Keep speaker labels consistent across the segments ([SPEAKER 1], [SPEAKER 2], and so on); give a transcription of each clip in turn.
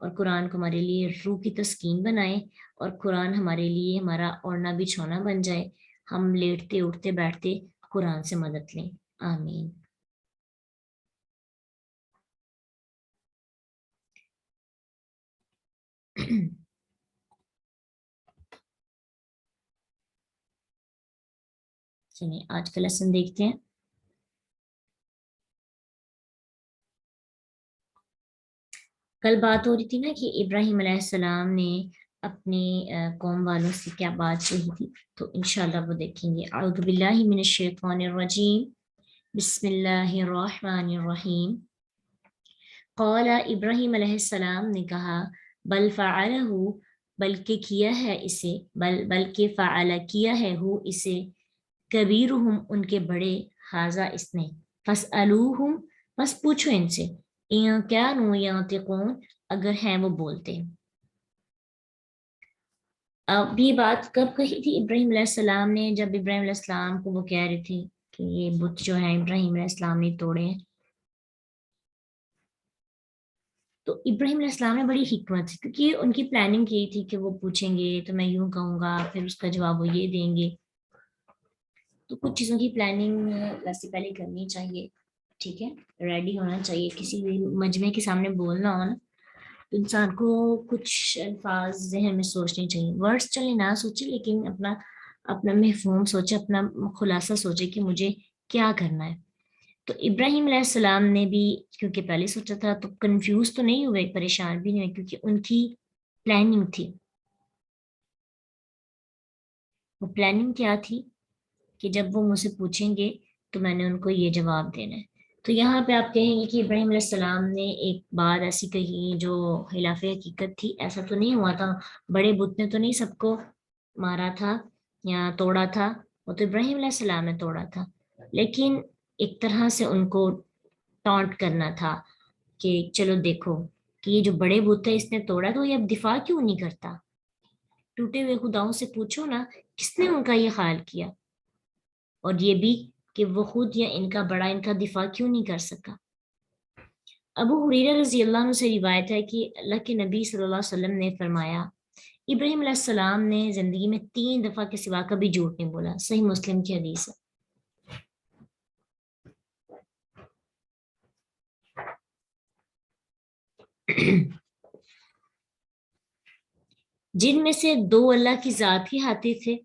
[SPEAKER 1] اور قرآن کو ہمارے لیے روح کی تسکین بنائے، اور قرآن ہمارے لیے ہمارا اوڑھنا بچھونا بن جائے، ہم لیٹتے اٹھتے بیٹھتے قرآن سے مدد لیں، آمین۔ چلیے آج کا لیسن دیکھتے ہیں۔ کل بات ہو رہی تھی نا کہ ابراہیم علیہ السلام نے اپنی قوم والوں سے کیا بات کہی تھی، تو انشاءاللہ وہ دیکھیں گے۔ اعوذ باللہ من الشیطان الرجیم، بسم اللہ الرحمن الرحیم۔ قال ابراہیم علیہ السلام نے کہا، بل فعلہ، بلکہ کیا ہے اسے، بلکہ فعل کیا ہے ہو اسے، کبیرہم ان کے بڑے، حاذا اس نے، فاسألوہم بس پوچھو ان سے، ان کانوا ینطقون اگر ہیں وہ بولتے۔ اب یہ بات کب کہی تھی ابراہیم علیہ السلام نے؟ جب ابراہیم علیہ السلام کو وہ کہہ رہی تھی کہ یہ بت جو ہیں ابراہیم علیہ السلام نے توڑے ہیں، تو ابراہیم علیہ السلام نے بڑی حکمت سے، کیونکہ ان کی پلاننگ کی تھی کہ وہ پوچھیں گے تو میں یوں کہوں گا، پھر اس کا جواب وہ یہ دیں گے، تو کچھ چیزوں کی پلاننگ ویسے پہلے کرنی چاہیے، ٹھیک ہے، ریڈی ہونا چاہیے۔ کسی بھی مجمع کے سامنے بولنا ہو نا، تو انسان کو کچھ الفاظ ذہن میں سوچنے چاہیے، ورڈس چلے نہ سوچے لیکن اپنا مفہوم سوچے، اپنا خلاصہ سوچے کہ مجھے کیا کرنا ہے۔ تو ابراہیم علیہ السلام نے بھی کیونکہ پہلے سوچا تھا تو کنفیوز تو نہیں ہوئے، پریشان بھی نہیں ہوئے، کیونکہ ان کی پلاننگ تھی۔ وہ پلاننگ کیا تھی کہ جب وہ مجھ سے پوچھیں گے تو میں نے ان کو یہ جواب دینا ہے۔ تو یہاں پہ آپ کہیں گے کہ ابراہیم علیہ السلام نے ایک بات ایسی کہی جو خلاف حقیقت تھی، ایسا تو نہیں ہوا تھا، بڑے بت نے تو نہیں سب کو مارا تھا یا توڑا تھا، وہ تو ابراہیم علیہ السلام نے توڑا تھا، لیکن ایک طرح سے ان کو ٹانٹ کرنا تھا کہ چلو دیکھو کہ یہ جو بڑے بت ہے اس نے توڑا تو یہ اب دفاع کیوں نہیں کرتا، ٹوٹے ہوئے خداؤں سے پوچھو نا کس نے ان کا یہ خیال کیا، اور یہ بھی کہ وہ خود یا ان کا بڑا ان کا دفاع کیوں نہیں کر سکا۔ ابو ہریرہ رضی اللہ عنہ سے روایت ہے کہ اللہ کے نبی صلی اللہ علیہ وسلم نے فرمایا، ابراہیم علیہ السلام نے زندگی میں 3 دفعہ کے سوا کبھی جھوٹ نہیں بولا، صحیح مسلم کی حدیث ہے۔ جن میں سے 2 اللہ کی ذات ہی ہاتھی تھے،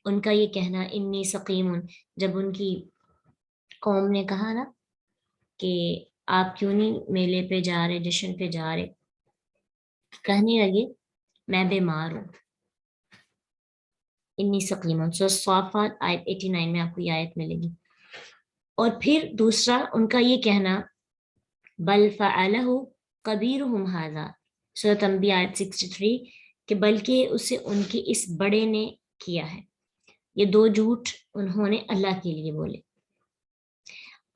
[SPEAKER 1] ان کا یہ کہنا انی سقیم، جب ان کی قوم نے کہا نا کہ آپ کیوں نہیں میلے پہ جا رہے، جشن پہ جا رہے، کہنے لگے میں بیمار ہوں، انی سقیم، سورہ صافات آیت 89 میں آپ کو یہ آیت ملے گی۔ اور پھر دوسرا ان کا یہ کہنا بل فعلہ کبیرہم ھذا، سورۃ انبیاء آیت 63، کہ بلکہ اسے ان کے اس بڑے نے کیا ہے۔ یہ 2 جھوٹ انہوں نے اللہ کے لیے بولے۔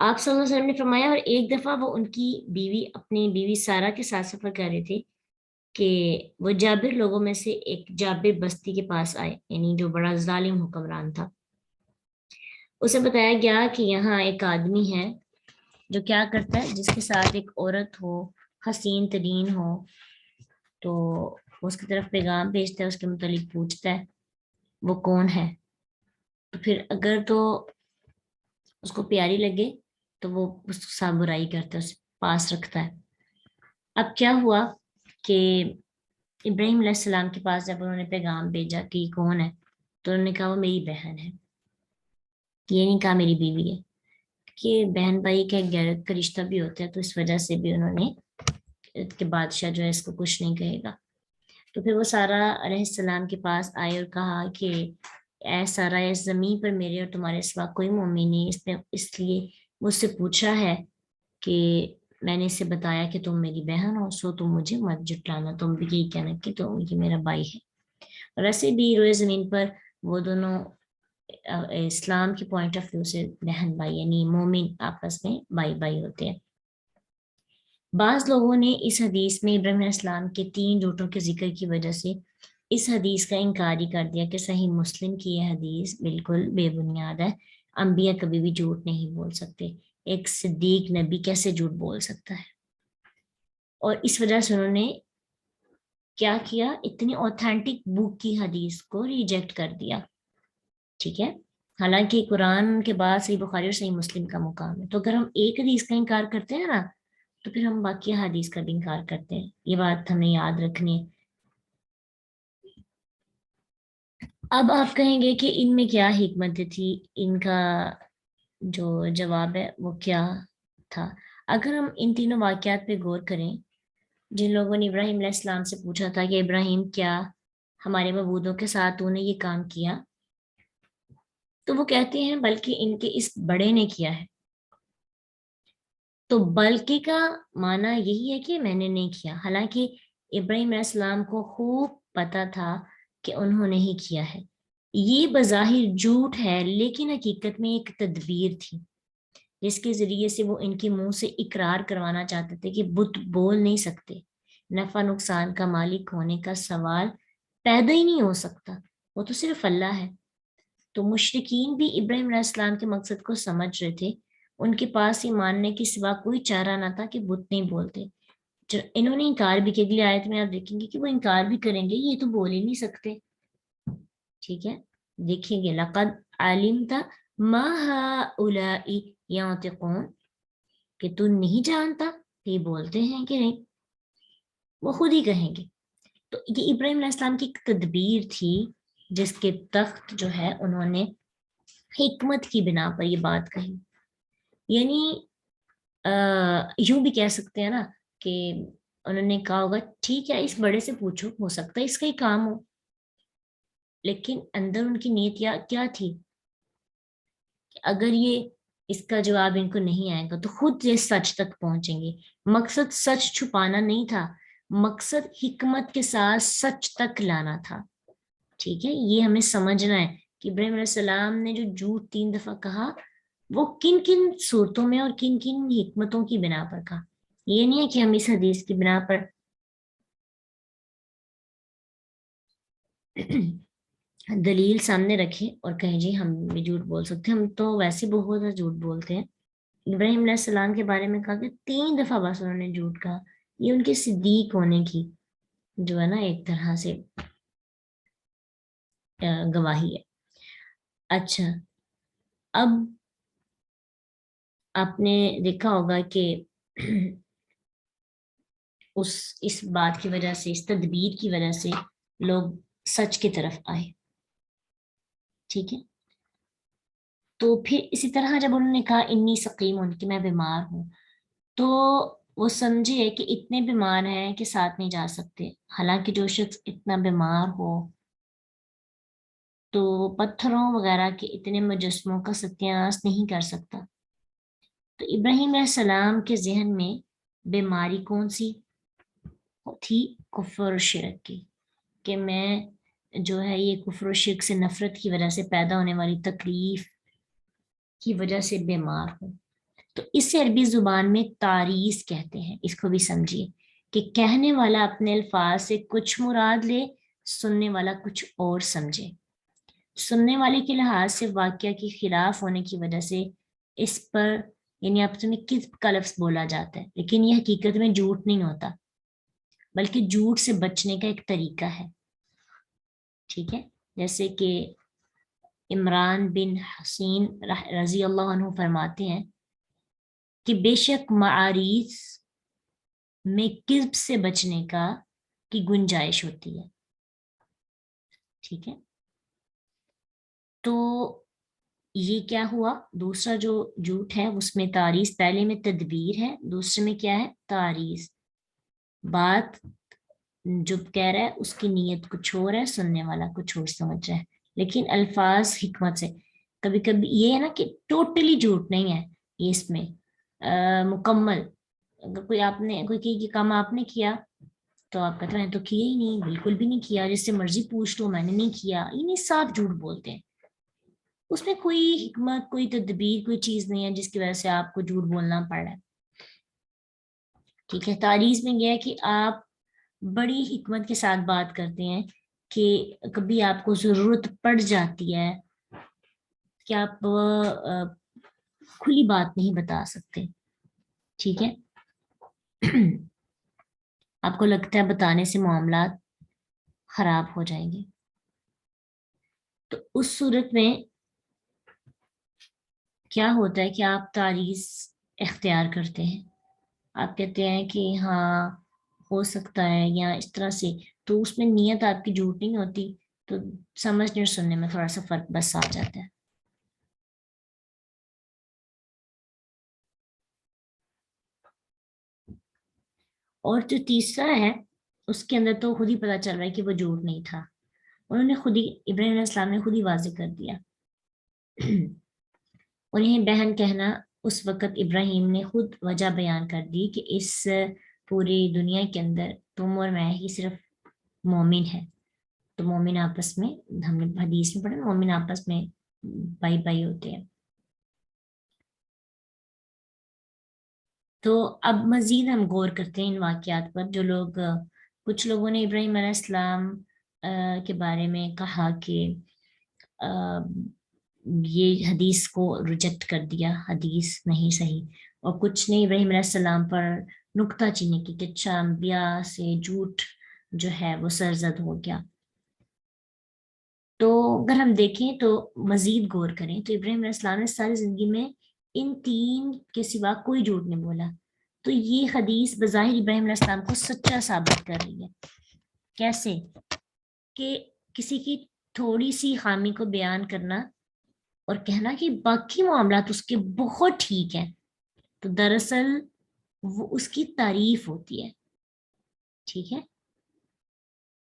[SPEAKER 1] آپ صلی اللہ علیہ وسلم نے فرمایا، اور ایک دفعہ وہ ان کی بیوی اپنی بیوی سارہ کے ساتھ سفر کر رہے تھے کہ وہ جابر لوگوں میں سے ایک جابر بستی کے پاس آئے، یعنی جو بڑا ظالم حکمران تھا۔ اسے بتایا گیا کہ یہاں ایک آدمی ہے جو کیا کرتا ہے، جس کے ساتھ ایک عورت ہو، حسین ترین ہو، تو اس کی طرف پیغام بھیجتا ہے، اس کے متعلق پوچھتا ہے وہ کون ہے، تو پھر اگر تو اس کو پیاری لگے تو وہ اس کے ساتھ برائی کرتا ہے، اسے پاس رکھتا ہے۔ اب کیا ہوا کہ ابراہیم علیہ السلام کے پاس جب انہوں نے پیغام بھیجا کہ یہ کون ہے، تو انہوں نے کہا وہ میری بہن ہے، یہ نہیں کہا میری بیوی ہے، کہ بہن بھائی کا ایک غیرت کا رشتہ بھی ہوتا ہے، تو اس وجہ سے بھی انہوں نے کہ بادشاہ جو ہے اس کو کچھ نہیں کہے گا۔ تو پھر وہ سارہ علیہ السلام کے پاس آئے اور کہا کہ اے سارہ، اس زمین پر میرے اور تمہارے سوا کوئی مومن نہیں، اس نے اس لیے مجھ سے پوچھا ہے کہ میں نے اسے بتایا کہ تم میری بہن ہو، سو تم مجھے مت جٹلانا، تم بھی یہی کہنا کہ تم یہ میرا بھائی ہے۔ اور ایسے بھی روئے زمین پر وہ دونوں اسلام کی پوائنٹ آف ویو سے بہن بھائی، یعنی مومن آپس میں بھائی بھائی ہوتے ہیں۔ بعض لوگوں نے اس حدیث میں ابراہیم علیہ السلام کے 3 جھوٹوں کے ذکر کی وجہ سے اس حدیث کا انکار ہی کر دیا کہ صحیح مسلم کی یہ حدیث بالکل بے بنیاد ہے، انبیاء کبھی بھی جھوٹ نہیں بول سکتے، ایک صدیق نبی کیسے جھوٹ بول سکتا ہے؟ اور اس وجہ سے انہوں نے کیا کیا, اتنی اوتھینٹک بک کی حدیث کو ریجیکٹ کر دیا. ٹھیک ہے, حالانکہ قرآن کے بعد صحیح بخاری اور صحیح مسلم کا مقام ہے. تو اگر ہم ایک حدیث کا انکار کرتے ہیں نا, تو پھر ہم باقی حدیث کا بھی انکار کرتے ہیں. یہ بات ہمیں یاد رکھنی ہے. اب آپ کہیں گے کہ ان میں کیا حکمت تھی, ان کا جو جواب ہے وہ کیا تھا. اگر ہم ان تینوں واقعات پہ غور کریں, جن لوگوں نے ابراہیم علیہ السلام سے پوچھا تھا کہ ابراہیم کیا ہمارے معبودوں کے ساتھ تو نے یہ کام کیا, تو وہ کہتے ہیں بلکہ ان کے اس بڑے نے کیا ہے. تو بلکہ کا معنی یہی ہے کہ میں نے نہیں کیا, حالانکہ ابراہیم علیہ السلام کو خوب پتا تھا کہ انہوں نے ہی کیا ہے. یہ بظاہر جھوٹ ہے, لیکن حقیقت میں ایک تدبیر تھی جس کے ذریعے سے وہ ان کے منہ سے اقرار کروانا چاہتے تھے کہ بت بول نہیں سکتے, نفع نقصان کا مالک ہونے کا سوال پیدا ہی نہیں ہو سکتا, وہ تو صرف اللہ ہے. تو مشرکین بھی ابراہیم علیہ السلام کے مقصد کو سمجھ رہے تھے. ان کے پاس یہ ماننے کے سوا کوئی چارہ نہ تھا کہ بت نہیں بولتے. انہوں نے انکار بھی کیا. اگلی آیت میں آپ دیکھیں گے کہ وہ انکار بھی کریں گے, یہ تو بول ہی نہیں سکتے. ٹھیک ہے, دیکھیں گے لقد علمت ما هؤلاء ينطقون, کہ تو نہیں جانتا کہ یہ بولتے ہیں کہ نہیں, وہ خود ہی کہیں گے. تو یہ ابراہیم علیہ السلام کی ایک تدبیر تھی جس کے تخت جو ہے انہوں نے حکمت کی بنا پر یہ بات کہی. یعنی یوں بھی کہہ سکتے ہیں نا کہ انہوں نے کہا ہوگا ٹھیک ہے اس بڑے سے پوچھو, ہو سکتا ہے اس کا ہی کام ہو. لیکن اندر ان کی نیت کیا تھی کہ اگر یہ اس کا جواب ان کو نہیں آئے گا تو خود یہ سچ تک پہنچیں گے. مقصد سچ چھپانا نہیں تھا, مقصد حکمت کے ساتھ سچ تک لانا تھا. ٹھیک ہے, یہ ہمیں سمجھنا ہے کہ ابراہیم علیہ السلام نے جو جھوٹ 3 دفعہ کہا وہ کن کن صورتوں میں اور کن کن حکمتوں کی بنا پر کہا. یہ نہیں ہے کہ ہم اس حدیث کی بنا پر دلیل سامنے رکھیں اور کہیں جی ہم بھی جھوٹ بول سکتے ہیں, ہم تو ویسے بہت زیادہ جھوٹ بولتے ہیں. ابراہیم علیہ السلام کے بارے میں کہا کہ 3 دفعہ بس انہوں نے جھوٹ کہا. یہ ان کے صدیق ہونے کی جو ہے نا ایک طرح سے گواہی ہے. اچھا, اب آپ نے دیکھا ہوگا کہ اس بات کی وجہ سے, اس تدبیر کی وجہ سے لوگ سچ کی طرف آئے. ٹھیک ہے, تو پھر اسی طرح جب انہوں نے کہا انی سقیم, ان کی میں بیمار ہوں, تو وہ سمجھے کہ اتنے بیمار ہیں کہ ساتھ نہیں جا سکتے. حالانکہ جو شخص اتنا بیمار ہو تو پتھروں وغیرہ کے اتنے مجسموں کا ستیاناش نہیں کر سکتا. تو ابراہیم علیہ السلام کے ذہن میں بیماری کون سی تھی؟ کفر و شرک کی, کہ میں جو ہے یہ کفر و شرک سے نفرت کی وجہ سے پیدا ہونے والی تکلیف کی وجہ سے بیمار ہوں. تو اسے عربی زبان میں تعریض کہتے ہیں. اس کو بھی سمجھیے کہ کہنے والا اپنے الفاظ سے کچھ مراد لے, سننے والا کچھ اور سمجھے. سننے والے کے لحاظ سے واقعہ کی خلاف ہونے کی وجہ سے اس پر یعنی آپس میں کذب کا لفظ بولا جاتا ہے, لیکن یہ حقیقت میں جھوٹ نہیں ہوتا بلکہ جھوٹ سے بچنے کا ایک طریقہ ہے. ٹھیک ہے, جیسے کہ عمران بن حسین رضی اللہ عنہ فرماتے ہیں کہ بے شک معاریض میں کذب سے بچنے کی گنجائش ہوتی ہے. ٹھیک ہے, تو یہ کیا ہوا, دوسرا جو جھوٹ ہے اس میں تعریض, پہلے میں تدبیر ہے, دوسرے میں کیا ہے تعریض. بات جو کہہ رہا ہے اس کی نیت کچھ اور ہے, سننے والا کچھ اور سمجھ رہا ہے, لیکن الفاظ حکمت سے. کبھی کبھی یہ ہے نا کہ ٹوٹلی جھوٹ نہیں ہے یہ, اس میں مکمل. اگر کوئی کام آپ نے کیا تو آپ کہتے ہیں تو کیا ہی نہیں, بالکل بھی نہیں کیا, جس سے مرضی پوچھ لو میں نے نہیں کیا. یہ نہیں, صاف جھوٹ بولتے ہیں. اس میں کوئی حکمت, کوئی تدبیر, کوئی چیز نہیں ہے جس کی وجہ سے آپ کو جھوٹ بولنا پڑ رہا ہے. ٹھیک ہے, تعریض میں یہ ہے کہ آپ بڑی حکمت کے ساتھ بات کرتے ہیں کہ کبھی آپ کو ضرورت پڑ جاتی ہے کہ آپ کھلی بات نہیں بتا سکتے. ٹھیک ہے, آپ کو لگتا ہے بتانے سے معاملات خراب ہو جائیں گے، تو اس صورت میں کیا ہوتا ہے کہ آپ تعریض اختیار کرتے ہیں، آپ کہتے ہیں کہ ہاں ہو سکتا ہے یا اس طرح سے، تو اس میں نیت آپ کی جھوٹ نہیں ہوتی، تو سمجھنے اور سننے میں تھوڑا سا فرق بس آ جاتا ہے۔ اور جو تیسرا ہے اس کے اندر تو خود ہی پتا چل رہا ہے کہ وہ جھوٹ نہیں تھا، انہوں نے خود ہی، ابراہیم علیہ السلام نے خود ہی واضح کر دیا۔ انہیں بہن کہنا، اس وقت ابراہیم نے خود وجہ بیان کر دی کہ اس پوری دنیا کے اندر تم اور میں ہی صرف مومن ہے، تو مومن آپس میں، ہم نے حدیث میں پڑھا، مومن آپس میں بھائی بھائی ہوتے ہیں۔ تو اب مزید ہم غور کرتے ہیں ان واقعات پر، جو لوگ، کچھ لوگوں نے ابراہیم علیہ السلام کے بارے میں کہا کہ یہ حدیث کو ریجیکٹ کر دیا، حدیث نہیں صحیح، اور کچھ نے ابراہیم علیہ السلام پر نکتہ چینی کی کہ اچھا انبیاء سے جھوٹ جو ہے وہ سرزد ہو گیا۔ تو اگر ہم دیکھیں تو مزید غور کریں تو ابراہیم علیہ السلام نے ساری زندگی میں ان تین کے سوا کوئی جھوٹ نہیں بولا، تو یہ حدیث بظاہر ابراہیم علیہ السلام کو سچا ثابت کر رہی ہے۔ کیسے؟ کہ کسی کی تھوڑی سی خامی کو بیان کرنا اور کہنا کہ باقی معاملات اس کے بہت ٹھیک ہیں، تو دراصل وہ اس کی تعریف ہوتی ہے، ٹھیک ہے،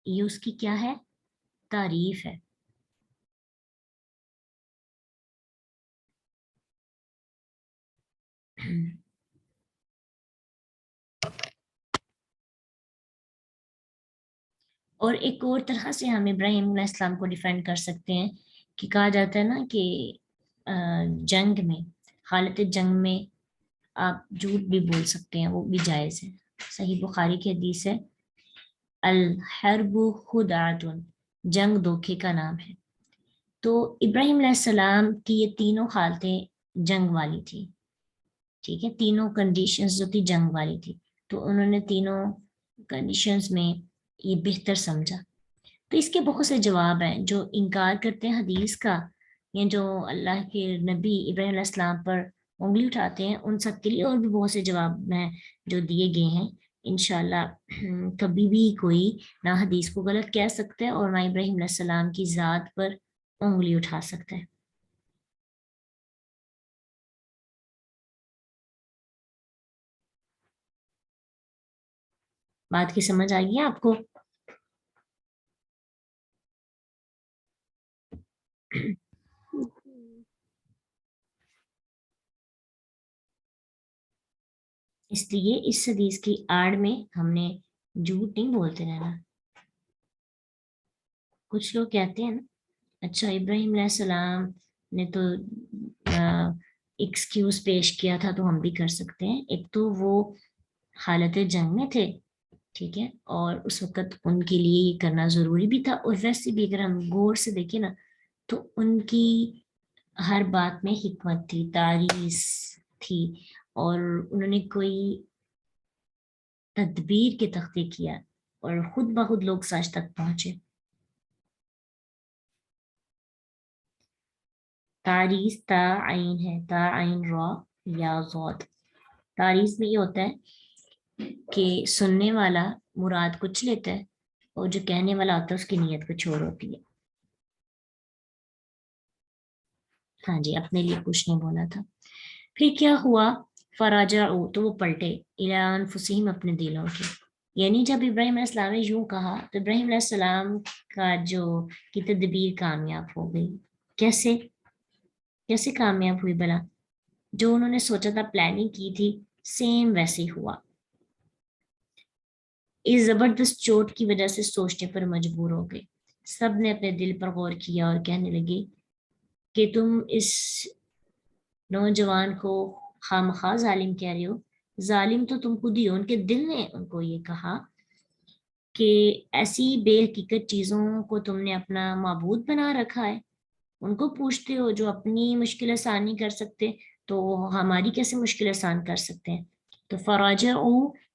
[SPEAKER 1] یہ اس کی کیا ہے؟ تعریف ہے۔ اور ایک اور طرح سے ہم ابراہیم علیہ السلام کو ڈیفینڈ کر سکتے ہیں کہ کہا جاتا ہے نا کہ جنگ میں، حالت جنگ میں آپ جھوٹ بھی بول سکتے ہیں، وہ بھی جائز ہے۔ صحیح بخاری کی حدیث ہے، الحرب خدعۃ، جنگ دھوکے کا نام ہے۔ تو ابراہیم علیہ السلام کی یہ تینوں حالتیں جنگ والی تھی، ٹھیک ہے، تینوں کنڈیشنز جو تھی جنگ والی تھی، تو انہوں نے تینوں کنڈیشنز میں یہ بہتر سمجھا۔ تو اس کے بہت سے جواب ہیں، جو انکار کرتے ہیں حدیث کا یا جو اللہ کے نبی ابراہیم علیہ السلام پر انگلی اٹھاتے ہیں، ان سب کے لیے اور بھی بہت سے جواب ہیں جو دیے گئے ہیں۔ انشاءاللہ کبھی بھی کوئی نہ حدیث کو غلط کہہ سکتا ہے اور نہ ابراہیم علیہ السلام کی ذات پر انگلی اٹھا سکتا ہے۔ بات کی سمجھ آئی ہے آپ کو؟ اس لیے اس حدیث کی آڑ میں ہم نے جھوٹ نہیں بولتے رہنا۔ کچھ لوگ کہتے ہیں نا، اچھا ابراہیم علیہ السلام نے تو ایکسکیوز پیش کیا تھا تو ہم بھی کر سکتے ہیں۔ ایک تو وہ حالت جنگ میں تھے، ٹھیک ہے، اور اس وقت ان کے لیے یہ کرنا ضروری بھی تھا، اور ویسے بھی اگر ہم غور سے دیکھیں نا تو ان کی ہر بات میں حکمت تھی، تعریف تھی، اور انہوں نے کوئی تدبیر کے تختے کیا اور خود بخود لوگ سچ تک پہنچے۔ تعریف تا عین ہے، تا عین را یا ضاد۔ تعریف میں یہ ہوتا ہے کہ سننے والا مراد کچھ لیتا ہے اور جو کہنے والا ہوتا ہے اس کی نیت کچھ اور ہوتی ہے۔ ہاں جی، اپنے لیے کچھ نہیں بولا تھا۔ پھر کیا ہوا؟ فراجعوا، تو وہ پلٹے، الی انفسہم، اپنے دلوں کے، یعنی جب ابراہیم علیہ السلام نے یوں کہا تو ابراہیم علیہ السلام کا جو کی تدبیر کامیاب ہو گئی۔ کیسے؟ کیسے کامیاب ہوئی بلا؟ جو انہوں نے سوچا تھا، پلاننگ کی تھی، سیم ویسے ہی ہوا۔ اس زبردست چوٹ کی وجہ سے سوچنے پر مجبور ہو گئے، سب نے اپنے دل پر غور کیا اور کہنے لگے کہ تم اس نوجوان کو خامخواہ ظالم کہہ رہے ہو، ظالم تو تم خود ہی ہو۔ ان کے دل نے ان کو یہ کہا کہ ایسی بے حقیقت چیزوں کو تم نے اپنا معبود بنا رکھا ہے، ان کو پوچھتے ہو جو اپنی مشکل آسان نہیں کر سکتے، تو ہماری کیسے مشکل آسان کر سکتے ہیں؟ تو فراجعوا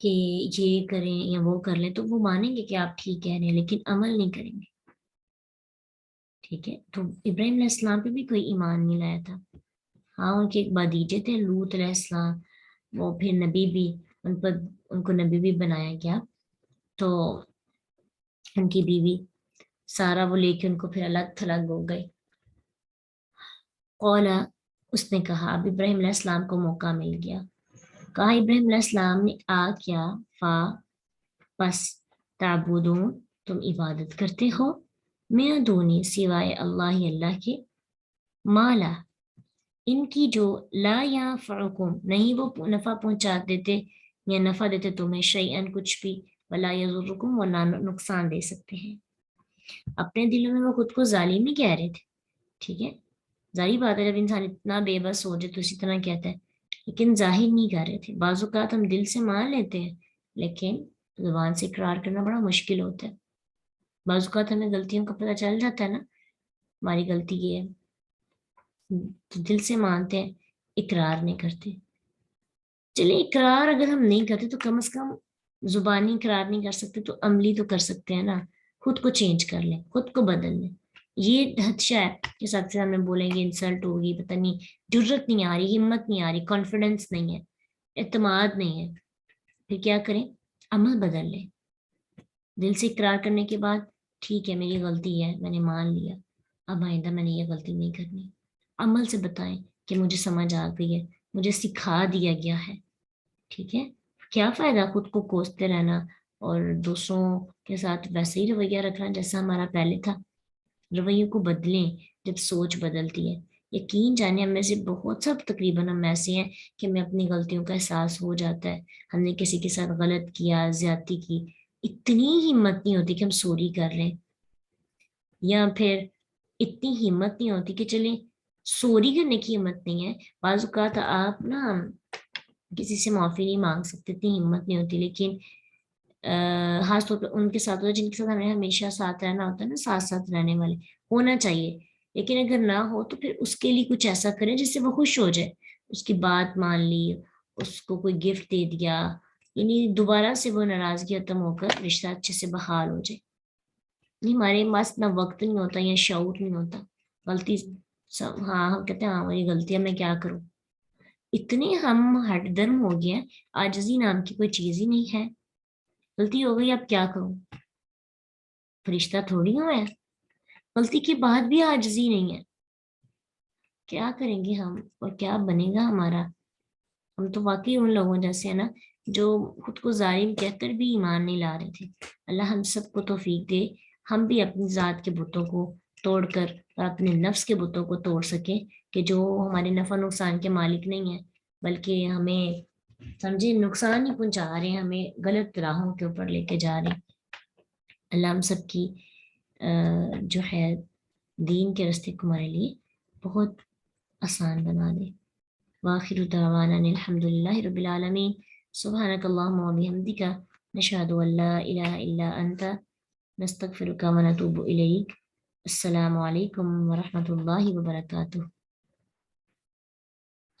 [SPEAKER 1] کہ یہ کریں یا وہ کر لیں، تو وہ مانیں گے کہ آپ ٹھیک کہہ رہے ہیں، لیکن عمل نہیں کریں گے. ٹھیک ہے، تو ابراہیم علیہ السلام پہ بھی کوئی ایمان نہیں لایا تھا. ہاں ان کے ایک بھتیجے تھے لوط علیہ السلام، وہ پھر نبی بھی، ان کو نبی بھی بنایا گیا. تو ان کی بیوی سارا وہ لے کے ان کو پھر الگ تھلگ ہو گئی. قولا، اس نے کہا، اب ابراہیم علیہ السلام کو موقع مل گیا. کہا ابراہیم علیہ السلام نے، آ کیا، فا پس، تعبدون تم عبادت کرتے ہو، من دونی سوائے اللہ، اللہ کے، مالا ان کی جو لا ینفعکم نہیں وہ نفع پہنچا دیتے یا نفع دیتے تمہیں، شیئن کچھ بھی، ولا یضرکم وہ نہ نقصان دے سکتے ہیں. اپنے دلوں میں وہ خود کو ظالم ہی کہہ رہے تھے. ٹھیک ہے، ظاہری بات ہے جب انسان اتنا بے بس ہو جائے تو اسی طرح کہتا ہے، لیکن ظاہر نہیں کر رہے تھے. بعض اوقات ہم دل سے مان لیتے ہیں لیکن زبان سے اقرار کرنا بڑا مشکل ہوتا ہے. بعض اوقات ہمیں غلطیوں کا پتہ چل جاتا ہے نا، ہماری غلطی یہ ہے، تو دل سے مانتے ہیں، اقرار نہیں کرتے. چلے اقرار اگر ہم نہیں کرتے تو کم از کم زبانی اقرار نہیں کر سکتے تو عملی تو کر سکتے ہیں نا. خود کو چینج کر لیں، خود کو بدل لیں. یہ خدشہ ہے کہ ساتھ سے ہمیں بولیں گے انسلٹ ہوگی، پتہ نہیں، جرت نہیں آ رہی، ہمت نہیں آ رہی، کانفیڈنس نہیں ہے، اعتماد نہیں ہے. پھر کیا کریں؟ عمل بدل لیں. دل سے اقرار کرنے کے بعد، ٹھیک ہے میری غلطی ہے، میں نے مان لیا، اب آئندہ میں نے یہ غلطی نہیں کرنی. عمل سے بتائیں کہ مجھے سمجھ آ گئی ہے، مجھے سکھا دیا گیا ہے. ٹھیک ہے، کیا فائدہ خود کو کوستے رہنا اور دوسروں کے ساتھ ویسے ہی رویہ رکھنا جیسا ہمارا پہلے تھا. رویوں کو بدلیں جب سوچ بدلتی ہے. یقین جانے ہم میں سے بہت سب تقریباً ہم ایسے ہیں کہ ہمیں اپنی غلطیوں کا احساس ہو جاتا ہے، ہم نے کسی کے ساتھ غلط کیا، زیادتی کی، اتنی ہمت نہیں ہوتی کہ ہم سوری کر لیں، یا پھر اتنی ہمت نہیں ہوتی کہ چلیں سوری کرنے کی ہمت نہیں ہے. بعض اوقات آپ نا کسی سے معافی نہیں مانگ سکتے، اتنی ہمت نہیں ہوتی، لیکن خاص طور پہ ان کے ساتھ ہوتا ہے جن کے ساتھ ہمیں ہمیشہ ساتھ رہنا ہوتا ہے نا، ساتھ ساتھ رہنے والے ہونا چاہیے. لیکن اگر نہ ہو تو پھر اس کے لیے کچھ ایسا کریں جس سے وہ خوش ہو جائے، اس کی بات مان لی، اس کو کوئی گفٹ دے دیا، یعنی دوبارہ سے وہ ناراضگی ختم ہو کر رشتہ اچھے سے بحال ہو جائے. نہیں ہمارے پاس نہ وقت نہیں ہوتا یا شعور نہیں ہوتا. غلطی ہاں ہم کہتے ہیں ہاں میری غلطی ہے، میں کیا کروں. اتنے ہم ہٹ درم ہو گئے ہیں، عاجزی نام کی کوئی چیز ہی نہیں ہے. غلطی ہو گئی اب کیا کروں، فرشتہ تھوڑی ہوں میں. غلطی کے بعد بھی عاجزی نہیں ہے، کیا کریں گے ہم اور کیا بنے گا ہمارا. ہم تو واقعی ان لوگوں جیسے ہیں نا جو خود کو ظالم کہہ کر بھی ایمان نہیں لا رہے تھے. اللہ ہم سب کو توفیق دے ہم بھی اپنی ذات کے بتوں کو توڑ کر اور اپنے نفس کے بتوں کو توڑ سکیں، کہ جو ہمارے نفع نقصان کے مالک نہیں ہیں بلکہ ہمیں سمجھے نقصان ہی پہنچا رہے ہیں، ہمیں غلط راہوں کے اوپر لے کے جا رہے ہیں. اللہ ہم سب کی جو ہے دین کے راستے کو ہمارے لیے بہت آسان بنا دے. وآخر دعوانا الحمد للہ رب العالمین. سبحانک اللہم و بحمدک، نشہد ان لا الہ الا انت، نستغفرک و نتوب الیک. السلام علیکم ورحمۃ اللہ وبرکاتہ.